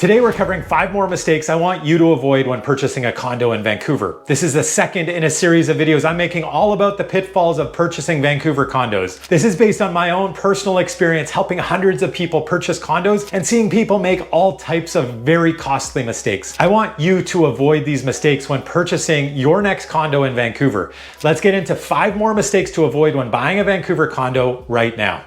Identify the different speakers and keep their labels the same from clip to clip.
Speaker 1: Today we're covering 5 more mistakes I want you to avoid when purchasing a condo in Vancouver. This is the second in a series of videos I'm making all about the pitfalls of purchasing Vancouver condos. This is based on my own personal experience helping hundreds of people purchase condos and seeing people make all types of very costly mistakes. I want you to avoid these mistakes when purchasing your next condo in Vancouver. Let's get into 5 more mistakes to avoid when buying a Vancouver condo right now.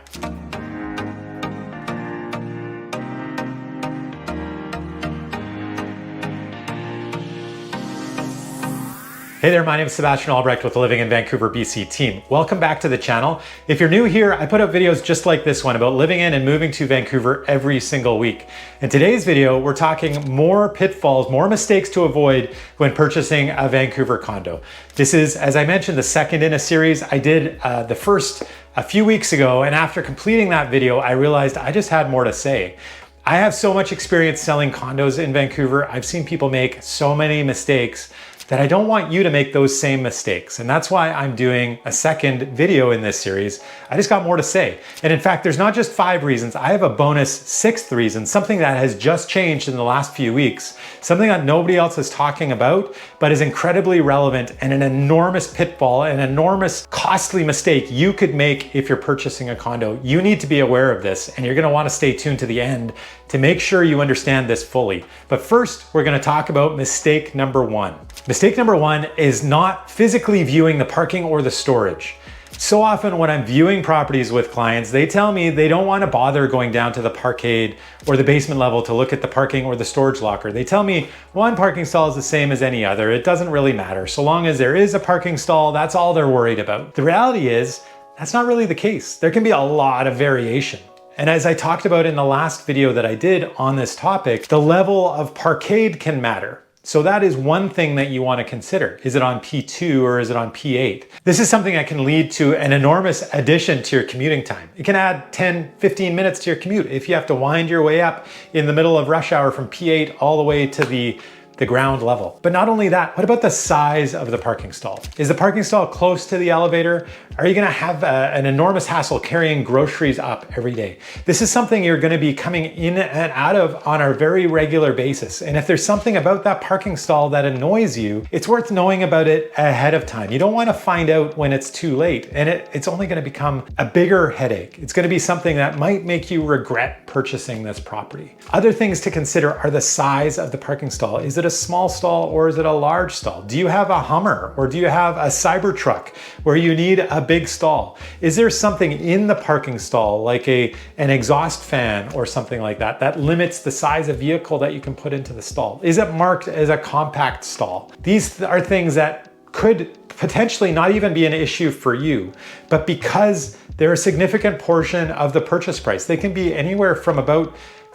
Speaker 1: Hey there, my name is Sebastian Albrecht with the Living in Vancouver, BC team. Welcome back to the channel. If you're new here, I put up videos just like this one about living in and moving to Vancouver every single week. In today's video, we're talking more pitfalls, more mistakes to avoid when purchasing a Vancouver condo. This is, as I mentioned, the second in a series. I did the first a few weeks ago, and after completing that video, I realized I just had more to say. I have so much experience selling condos in Vancouver. I've seen people make so many mistakes that I don't want you to make those same mistakes. And that's why I'm doing a second video in this series. I just got more to say. And in fact, there's not just 5 reasons. I have a bonus 6th reason, something that has just changed in the last few weeks, something that nobody else is talking about, but is incredibly relevant and an enormous pitfall, an enormous costly mistake you could make if you're purchasing a condo. You need to be aware of this, and you're gonna wanna stay tuned to the end to make sure you understand this fully. But first, we're gonna talk about mistake number 1. Mistake number 1 is not physically viewing the parking or the storage. So often when I'm viewing properties with clients, they tell me they don't want to bother going down to the parkade or the basement level to look at the parking or the storage locker. They tell me one parking stall is the same as any other. It doesn't really matter. So long as there is a parking stall, that's all they're worried about. The reality is that's not really the case. There can be a lot of variation. And as I talked about in the last video that I did on this topic, the level of parkade can matter. So that is one thing that you want to consider. Is it on P2 or is it on P8? This is something that can lead to an enormous addition to your commuting time. It can add 10, 15 minutes to your commute if you have to wind your way up in the middle of rush hour from P8 all the way to the ground level. But not only that, what about the size of the parking stall? Is the parking stall close to the elevator? Are you gonna have an enormous hassle carrying groceries up every day? This is something you're gonna be coming in and out of on a very regular basis. And if there's something about that parking stall that annoys you, it's worth knowing about it ahead of time. You don't wanna find out when it's too late, and it's only gonna become a bigger headache. It's gonna be something that might make you regret purchasing this property. Other things to consider are the size of the parking stall. Is it a small stall or is it a large stall? Do you have a Hummer or do you have a Cybertruck where you need a big stall? Is there something in the parking stall like an exhaust fan or something like that that limits the size of vehicle that you can put into the stall? Is it marked as a compact stall? These are things that could potentially not even be an issue for you, but because they're a significant portion of the purchase price, they can be anywhere from about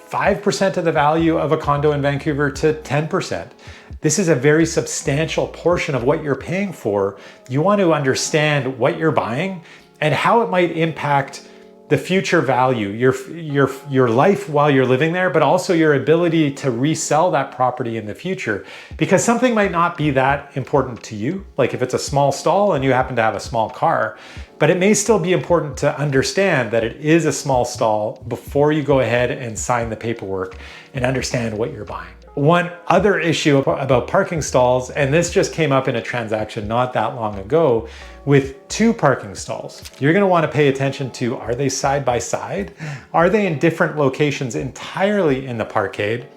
Speaker 1: 5% of the value of a condo in Vancouver to 10%. This is a very substantial portion of what you're paying for. You want to understand what you're buying and how it might impact the future value, your life while you're living there, but also your ability to resell that property in the future. Because something might not be that important to you, like if it's a small stall and you happen to have a small car, but it may still be important to understand that it is a small stall before you go ahead and sign the paperwork and understand what you're buying. One other issue about parking stalls, and this just came up in a transaction not that long ago with 2 parking stalls. You're gonna wanna pay attention to, are they side by side? Are they in different locations entirely in the parkade?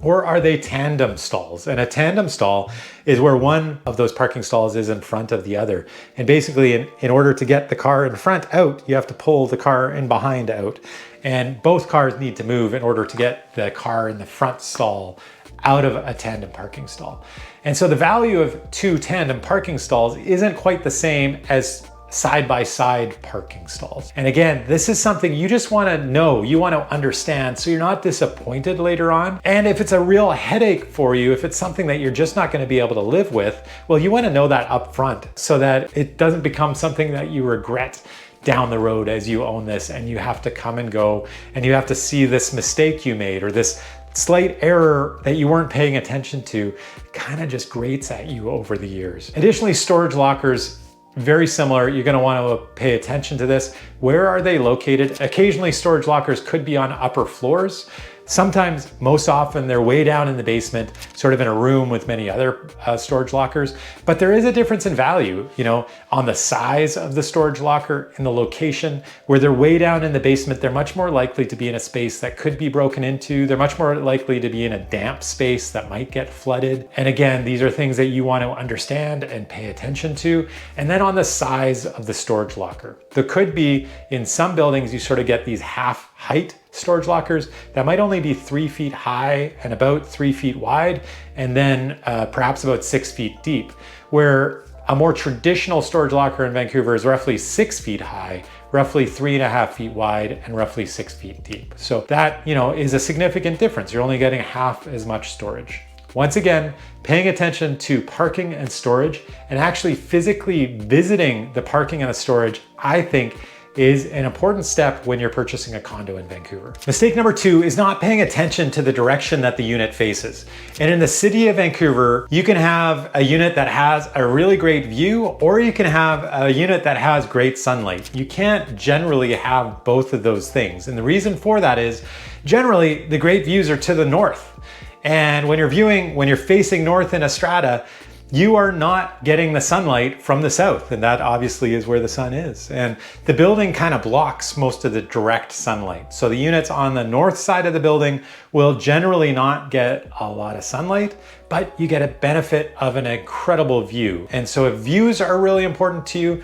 Speaker 1: Or are they tandem stalls? And a tandem stall is where one of those parking stalls is in front of the other. And basically, in order to get the car in front out, you have to pull the car in behind out. And both cars need to move in order to get the car in the front stall out of a tandem parking stall. And so the value of 2 tandem parking stalls isn't quite the same as side-by-side parking stalls. And again, this is something you just want to know, you want to understand, so you're not disappointed later on. And if it's a real headache for you, if it's something that you're just not going to be able to live with, well, you want to know that up front so that it doesn't become something that you regret down the road as you own this and you have to come and go and you have to see this mistake you made or this slight error that you weren't paying attention to kind of just grates at you over the years. Additionally, storage lockers, very similar. You're going to want to pay attention to this. Where are they located? Occasionally storage lockers could be on upper floors. Sometimes, most often, they're way down in the basement, sort of in a room with many other storage lockers. But there is a difference in value, you know, on the size of the storage locker and the location. Where they're way down in the basement, they're much more likely to be in a space that could be broken into. They're much more likely to be in a damp space that might get flooded. And again, these are things that you want to understand and pay attention to. And then on the size of the storage locker, there could be, in some buildings, you sort of get these half height storage lockers that might only be 3 feet high and about 3 feet wide, and then perhaps about 6 feet deep, where a more traditional storage locker in Vancouver is roughly 6 feet high, roughly 3.5 feet wide, and roughly 6 feet deep. So that, you know, is a significant difference. You're only getting half as much storage. Once again, paying attention to parking and storage and actually physically visiting the parking and the storage, I think, is an important step when you're purchasing a condo in Vancouver. Mistake number 2 is not paying attention to the direction that the unit faces. And in the city of Vancouver, you can have a unit that has a really great view, or you can have a unit that has great sunlight. You can't generally have both of those things. And the reason for that is generally the great views are to the north. And when you're facing north in a strata, you are not getting the sunlight from the south, and that obviously is where the sun is. And the building kind of blocks most of the direct sunlight. So the units on the north side of the building will generally not get a lot of sunlight, but you get a benefit of an incredible view. And so if views are really important to you,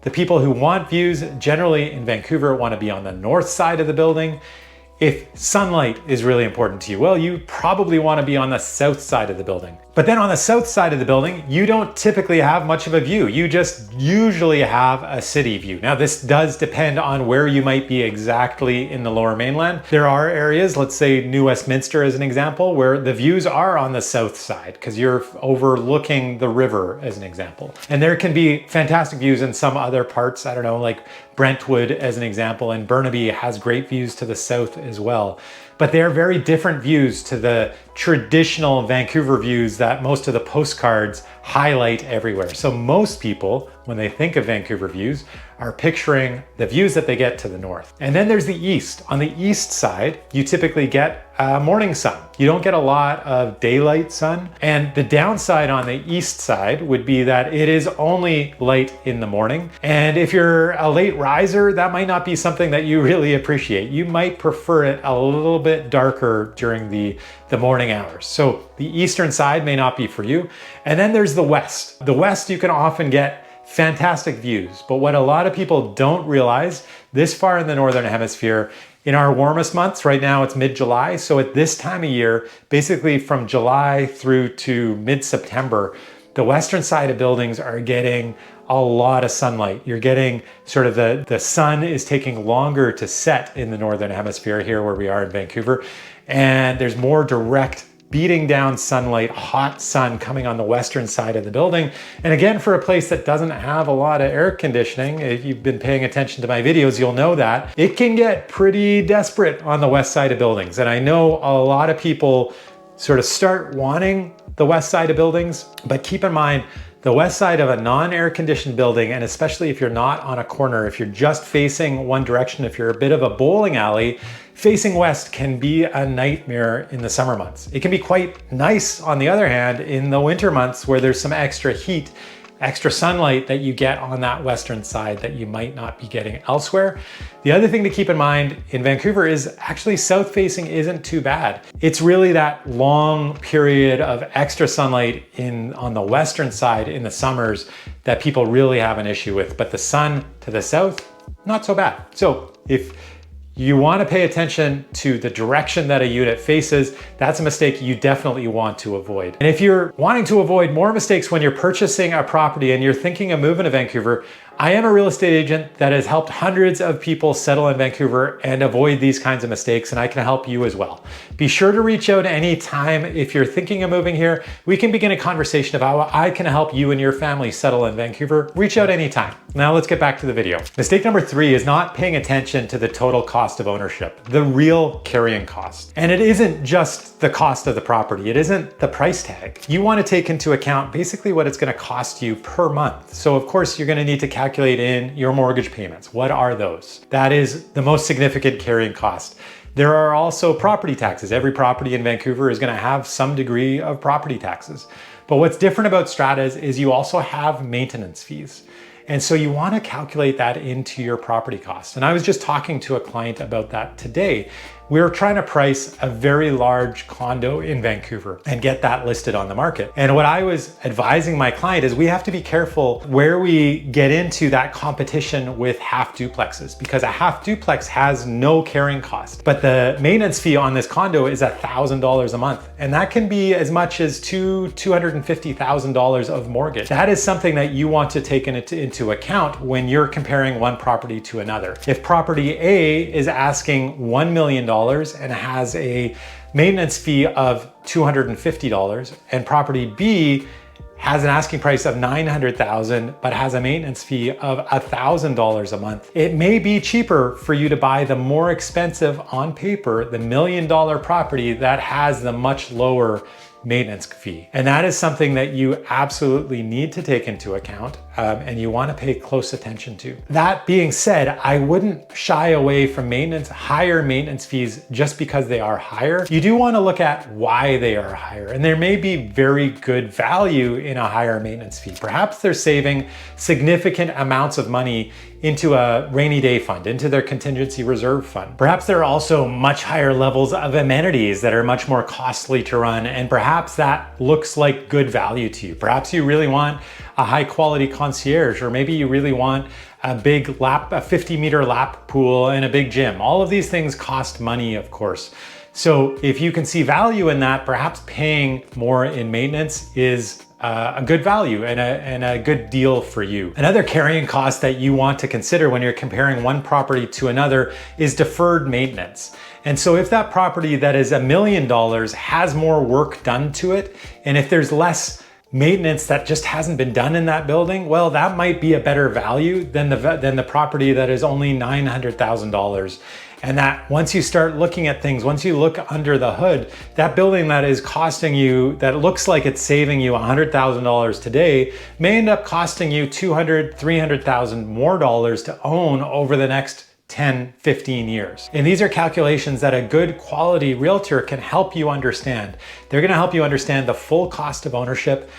Speaker 1: the people who want views generally in Vancouver want to be on the north side of the building. If sunlight is really important to you, well, you probably want to be on the south side of the building. But then on the south side of the building, you don't typically have much of a view. You just usually have a city view. Now, this does depend on where you might be exactly in the Lower Mainland. There are areas, let's say New Westminster as an example, where the views are on the south side because you're overlooking the river as an example. And there can be fantastic views in some other parts, I don't know, like Brentwood as an example, and Burnaby has great views to the south as well. But they're very different views to the traditional Vancouver views that most of the postcards highlight everywhere. So most people, when they think of Vancouver views, are picturing the views that they get to the north. And then there's the east. On the east side, you typically get morning sun. You don't get a lot of daylight sun. And the downside on the east side would be that it is only light in the morning. And if you're a late riser, that might not be something that you really appreciate. You might prefer it a little bit darker during the morning hours. So the eastern side may not be for you. And then there's the west. The west, you can often get fantastic views. But what a lot of people don't realize this far in the Northern Hemisphere, in our warmest months, right now it's mid-July. So at this time of year, basically from July through to mid-September, the western side of buildings are getting a lot of sunlight. You're getting sort of the sun is taking longer to set in the Northern Hemisphere here where we are in Vancouver. And there's more direct beating down sunlight, hot sun coming on the western side of the building. And again, for a place that doesn't have a lot of air conditioning, if you've been paying attention to my videos, you'll know that it can get pretty desperate on the west side of buildings. And I know a lot of people sort of start wanting the west side of buildings, but keep in mind, the west side of a non-air conditioned building, and especially if you're not on a corner, if you're just facing one direction, if you're a bit of a bowling alley, facing west can be a nightmare in the summer months. It can be quite nice, on the other hand, in the winter months where there's some extra heat, extra sunlight that you get on that western side that you might not be getting elsewhere. The other thing to keep in mind in Vancouver is actually south facing isn't too bad. It's really that long period of extra sunlight on the western side in the summers that people really have an issue with. But the sun to the south, not so bad. So if you want to pay attention to the direction that a unit faces, that's a mistake you definitely want to avoid. And if you're wanting to avoid more mistakes when you're purchasing a property and you're thinking of moving to Vancouver, I am a real estate agent that has helped hundreds of people settle in Vancouver and avoid these kinds of mistakes, and I can help you as well. Be sure to reach out anytime if you're thinking of moving here. We can begin a conversation of how I can help you and your family settle in Vancouver. Reach out anytime. Now let's get back to the video. Mistake number 3 is not paying attention to the total cost of ownership, the real carrying cost. And it isn't just the cost of the property. It isn't the price tag. You want to take into account basically what it's going to cost you per month. So of course you're going to need to calculate in your mortgage payments. What are those? That is the most significant carrying cost. There are also property taxes. Every property in Vancouver is going to have some degree of property taxes. But what's different about stratas is you also have maintenance fees. And so you want to calculate that into your property costs. And I was just talking to a client about that today. We're trying to price a very large condo in Vancouver and get that listed on the market. And what I was advising my client is we have to be careful where we get into that competition with half duplexes, because a half duplex has no carrying cost. But the maintenance fee on this condo is $1,000 a month. And that can be as much as $250,000 of mortgage. That is something that you want to take into account when you're comparing one property to another. If property A is asking $1 million and has a maintenance fee of $250, and property B has an asking price of $900,000 but has a maintenance fee of $1,000 a month, it may be cheaper for you to buy the more expensive, on paper, the $1 million property that has the much lower maintenance fee. And that is something that you absolutely need to take into account and you want to pay close attention to. That being said, I wouldn't shy away from higher maintenance fees just because they are higher. You do want to look at why they are higher, and there may be very good value in a higher maintenance fee. Perhaps they're saving significant amounts of money into a rainy day fund, into their contingency reserve fund. Perhaps there are also much higher levels of amenities that are much more costly to run, and perhaps that looks like good value to you. Perhaps you really want a high quality concierge, or maybe you really want a 50-meter lap pool and a big gym. All of these things cost money, of course. So if you can see value in that, perhaps paying more in maintenance is a good value and a good deal for you. Another carrying cost that you want to consider when you're comparing one property to another is deferred maintenance. And so if that property that is $1 million has more work done to it, and if there's less maintenance that just hasn't been done in that building, well, that might be a better value than the property that is only $900,000. And that once you start looking at things, once you look under the hood, that building that is costing you, that looks like it's saving you $100,000 today, may end up costing you $200,000, $300,000 more dollars to own over the next 10, 15 years. And these are calculations that a good quality realtor can help you understand. They're going to help you understand the full cost of ownership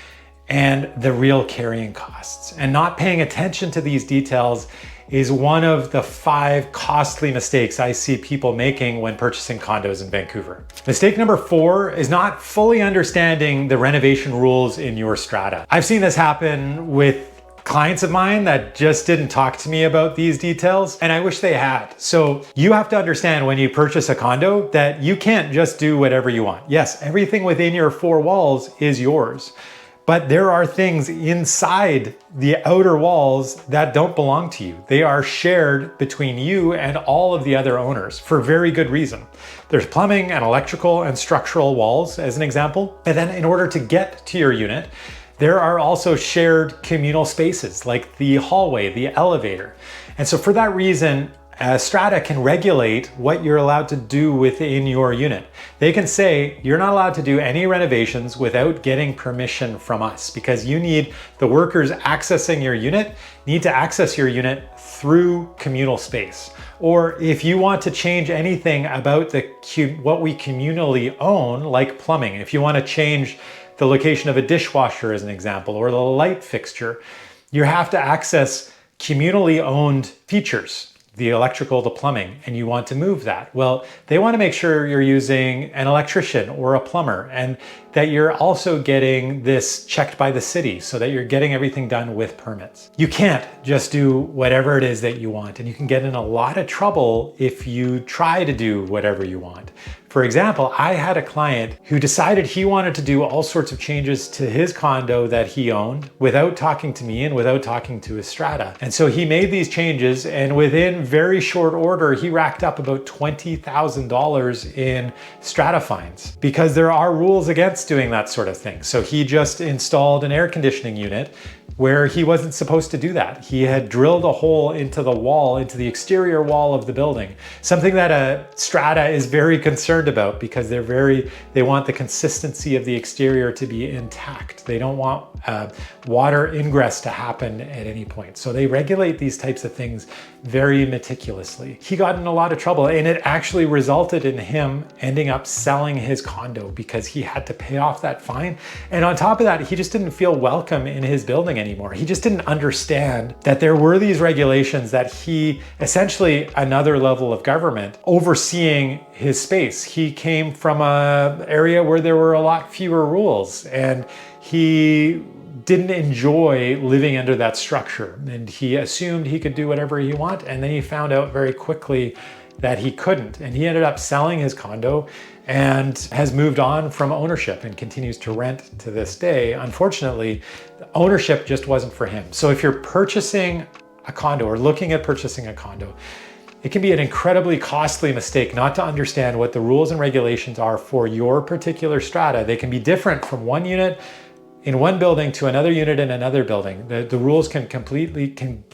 Speaker 1: and the real carrying costs. And not paying attention to these details is one of the 5 costly mistakes I see people making when purchasing condos in Vancouver. Mistake number 4 is not fully understanding the renovation rules in your strata. I've seen this happen with clients of mine that just didn't talk to me about these details, and I wish they had. So you have to understand when you purchase a condo that you can't just do whatever you want. Yes, everything within your 4 walls is yours, but there are things inside the outer walls that don't belong to you. They are shared between you and all of the other owners for very good reason. There's plumbing and electrical and structural walls, as an example. And then in order to get to your unit, there are also shared communal spaces like the hallway, the elevator. And so for that reason, strata can regulate what you're allowed to do within your unit. They can say you're not allowed to do any renovations without getting permission from us, because you need the workers accessing your unit need to access your unit through communal space. Or if you want to change anything about what we communally own, like plumbing, if you want to change the location of a dishwasher as an example, or the light fixture, you have to access communally owned features, the electrical, the plumbing, and you want to move that. Well, they want to make sure you're using an electrician or a plumber, and that you're also getting this checked by the city so that you're getting everything done with permits. You can't just do whatever it is that you want, and you can get in a lot of trouble if you try to do whatever you want. For example, I had a client who decided he wanted to do all sorts of changes to his condo that he owned without talking to me and without talking to his strata. And so he made these changes, and within very short order, he racked up about $20,000 in strata fines, because there are rules against doing that sort of thing. So he just installed an air conditioning unit where he wasn't supposed to do that. He had drilled a hole into the wall, into the exterior wall of the building, something that a strata is very concerned concerned about because they want the consistency of the exterior to be intact. They don't want water ingress to happen at any point. So they regulate these types of things very meticulously. He got in a lot of trouble, and it actually resulted in him ending up selling his condo because he had to pay off that fine. And on top of that, he just didn't feel welcome in his building anymore. He just didn't understand that there were these regulations, that he essentially another level of government overseeing his space. He came from an area where there were a lot fewer rules, and he didn't enjoy living under that structure, and he assumed he could do whatever he wanted, and then he found out very quickly that he couldn't, and he ended up selling his condo and has moved on from ownership and continues to rent to this day. Unfortunately, ownership just wasn't for him. So if you're purchasing a condo or looking at purchasing a condo, it can be an incredibly costly mistake not to understand what the rules and regulations are for your particular strata. They can be different from one unit in one building to another unit in another building. The rules can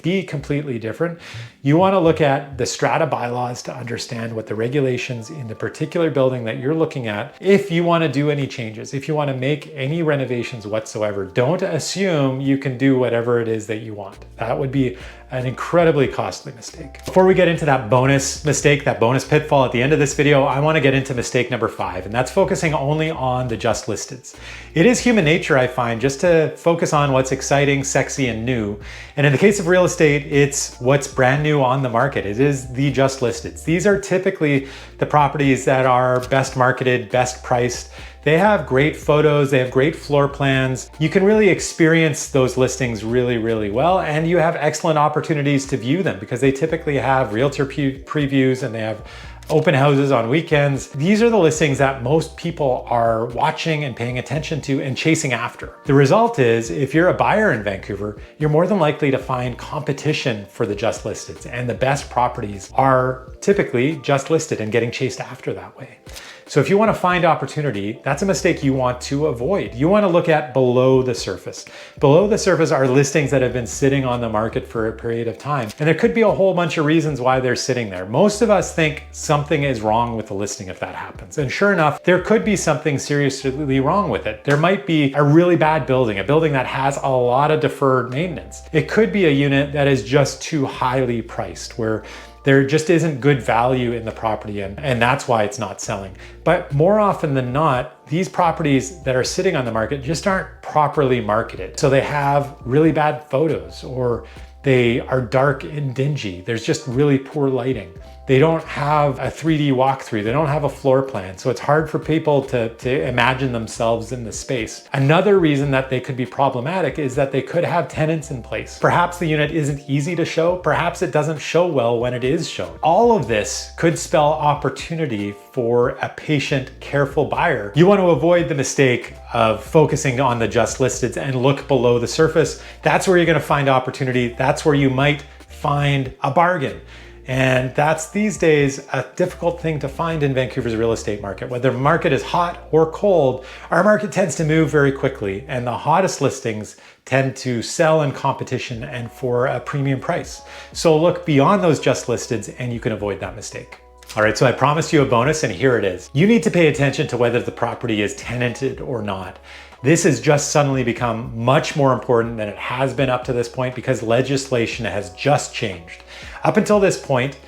Speaker 1: be completely different. You want to look at the strata bylaws to understand what the regulations in the particular building that you're looking at. If you want to do any changes, if you want to make any renovations whatsoever, don't assume you can do whatever it is that you want. That would be an incredibly costly mistake. Before we get into that bonus mistake, that bonus pitfall at the end of this video, I want to get into mistake number 5, and that's focusing only on the just listeds. It is human nature, I find, just to focus on what's exciting, sexy, and new. And in the case of real estate, it's what's brand new on the market. It is the just listeds. These are typically the properties that are best marketed, best priced. They have great photos, they have great floor plans. You can really experience those listings really, really well, and you have excellent opportunities to view them because they typically have realtor previews and they have open houses on weekends. These are the listings that most people are watching and paying attention to and chasing after. The result is, if you're a buyer in Vancouver, you're more than likely to find competition for the just listeds, and the best properties are typically just listed and getting chased after that way. So if you want to find opportunity, that's a mistake you want to avoid. You want to look at below the surface. Below the surface are listings that have been sitting on the market for a period of time. And there could be a whole bunch of reasons why they're sitting there. Most of us think something is wrong with the listing if that happens. And sure enough, there could be something seriously wrong with it. There might be a really bad building, a building that has a lot of deferred maintenance. It could be a unit that is just too highly priced, where there just isn't good value in the property, and that's why it's not selling. But more often than not, these properties that are sitting on the market just aren't properly marketed. So they have really bad photos, or they are dark and dingy. There's just really poor lighting. They don't have a 3D walkthrough. They don't have a floor plan. So it's hard for people to imagine themselves in the space. Another reason that they could be problematic is that they could have tenants in place. Perhaps the unit isn't easy to show. Perhaps it doesn't show well when it is shown. All of this could spell opportunity for a patient, careful buyer. You want to avoid the mistake of focusing on the just listeds and look below the surface. That's where you're going to find opportunity. That's where you might find a bargain. And that's these days a difficult thing to find in Vancouver's real estate market. Whether the market is hot or cold, our market tends to move very quickly, and the hottest listings tend to sell in competition and for a premium price. So look beyond those just listeds and you can avoid that mistake. All right, so I promised you a bonus, and here it is. You need to pay attention to whether the property is tenanted or not. This has just suddenly become much more important than it has been up to this point because legislation has just changed. Up until this point,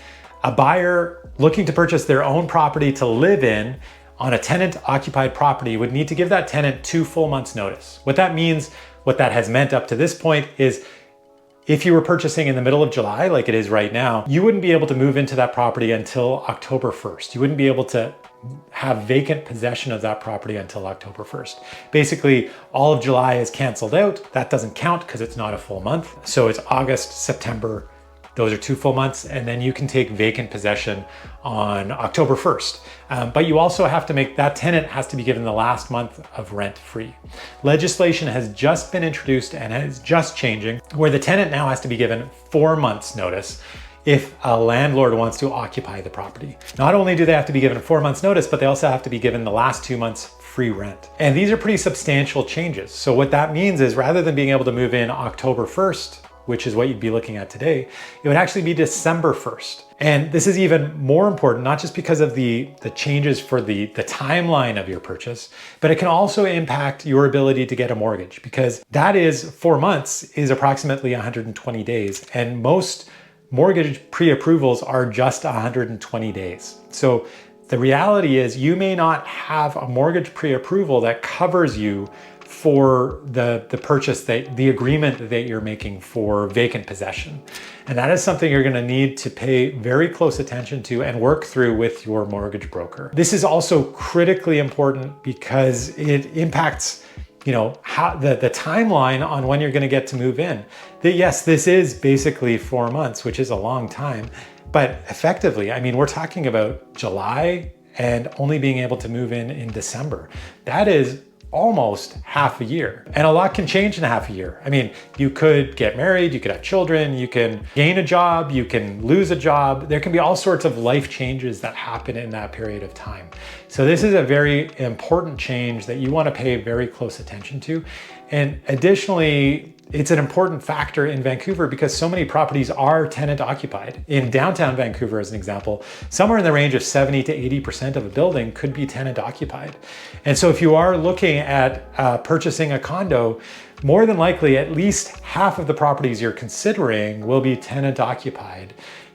Speaker 1: a buyer looking to purchase their own property to live in on a tenant-occupied property would need to give that tenant 2 full months' notice. What that means, what that has meant up to this point, is if you were purchasing in the middle of July, like it is right now, you wouldn't be able to move into that property until October 1st. You wouldn't be able to have vacant possession of that property until October 1st. Basically, all of July is canceled out. That doesn't count because it's not a full month. So it's August, September, those are 2 full months, and then you can take vacant possession on October 1st. But you also have to make, that tenant has to be given the last month of rent free. Legislation has just been introduced and is just changing, where the tenant now has to be given 4 months notice if a landlord wants to occupy the property. Not only do they have to be given 4 months notice, but they also have to be given the last 2 months free rent. And these are pretty substantial changes. So what that means is, rather than being able to move in October 1st, which is what you'd be looking at today, it would actually be December 1st. And this is even more important, not just because of the changes for the timeline of your purchase, but it can also impact your ability to get a mortgage, because that is 4 months is approximately 120 days. And most mortgage pre-approvals are just 120 days. So the reality is you may not have a mortgage pre-approval that covers you for the purchase, the agreement that you're making for vacant possession. And that is something you're going to need to pay very close attention to and work through with your mortgage broker. This is also critically important because it impacts, you know, how the timeline on when you're going to get to move in. Yes, this is basically 4 months, which is a long time, but effectively, I mean, we're talking about July and only being able to move in December. That is almost half a year. And a lot can change in half a year. I mean, you could get married, you could have children, you can gain a job, you can lose a job. There can be all sorts of life changes that happen in that period of time. So this is a very important change that you want to pay very close attention to. And additionally, it's an important factor in Vancouver because so many properties are tenant occupied. In downtown Vancouver, as an example, somewhere in the range of 70 to 80% of a building could be tenant occupied. And so if you are looking at purchasing a condo, more than likely at least half of the properties you're considering will be tenant occupied.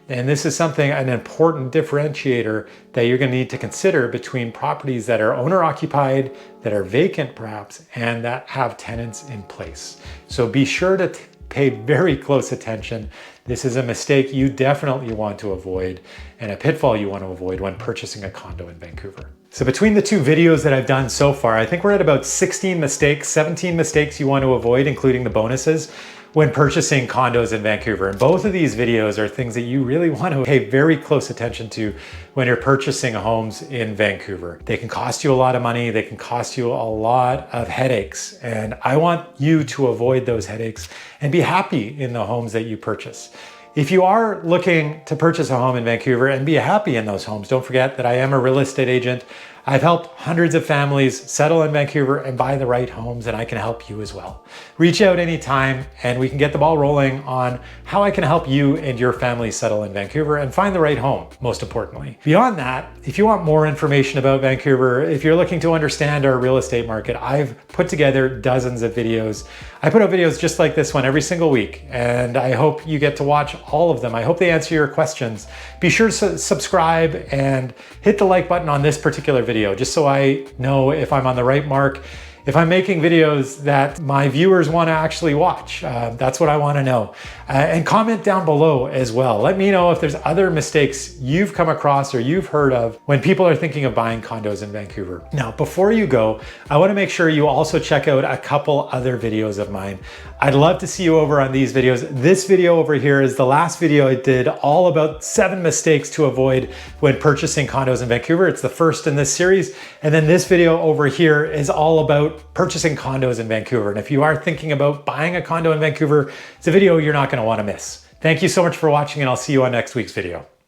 Speaker 1: And this is an important differentiator that you're going to need to consider between properties that are owner occupied, that are vacant perhaps, and that have tenants in place. So be sure to pay very close attention. This is a mistake you definitely want to avoid and a pitfall you want to avoid when purchasing a condo in Vancouver. So between the two videos that I've done so far, I think we're at about 17 mistakes you want to avoid, including the bonuses, when purchasing condos in Vancouver. And both of these videos are things that you really want to pay very close attention to when you're purchasing homes in Vancouver. They can cost you a lot of money. They can cost you a lot of headaches. And I want you to avoid those headaches and be happy in the homes that you purchase. If you are looking to purchase a home in Vancouver and be happy in those homes, don't forget that I am a real estate agent. I've helped hundreds of families settle in Vancouver and buy the right homes, and I can help you as well. Reach out anytime and we can get the ball rolling on how I can help you and your family settle in Vancouver and find the right home, most importantly. Beyond that, if you want more information about Vancouver, if you're looking to understand our real estate market, I've put together dozens of videos. I put out videos just like this one every single week, and I hope you get to watch all of them. I hope they answer your questions. Be sure to subscribe and hit the like button on this particular video, just so I know if I'm on the right mark, if I'm making videos that my viewers want to actually watch. That's what I want to know. And comment down below as well. Let me know if there's other mistakes you've come across or you've heard of when people are thinking of buying condos in Vancouver. Now, before you go, I want to make sure you also check out a couple other videos of mine. I'd love to see you over on these videos. This video over here is the last video I did, all about 7 mistakes to avoid when purchasing condos in Vancouver. It's the first in this series. And then this video over here is all about purchasing condos in Vancouver. And if you are thinking about buying a condo in Vancouver, it's a video you're not going to want to miss. Thank you so much for watching, and I'll see you on next week's video.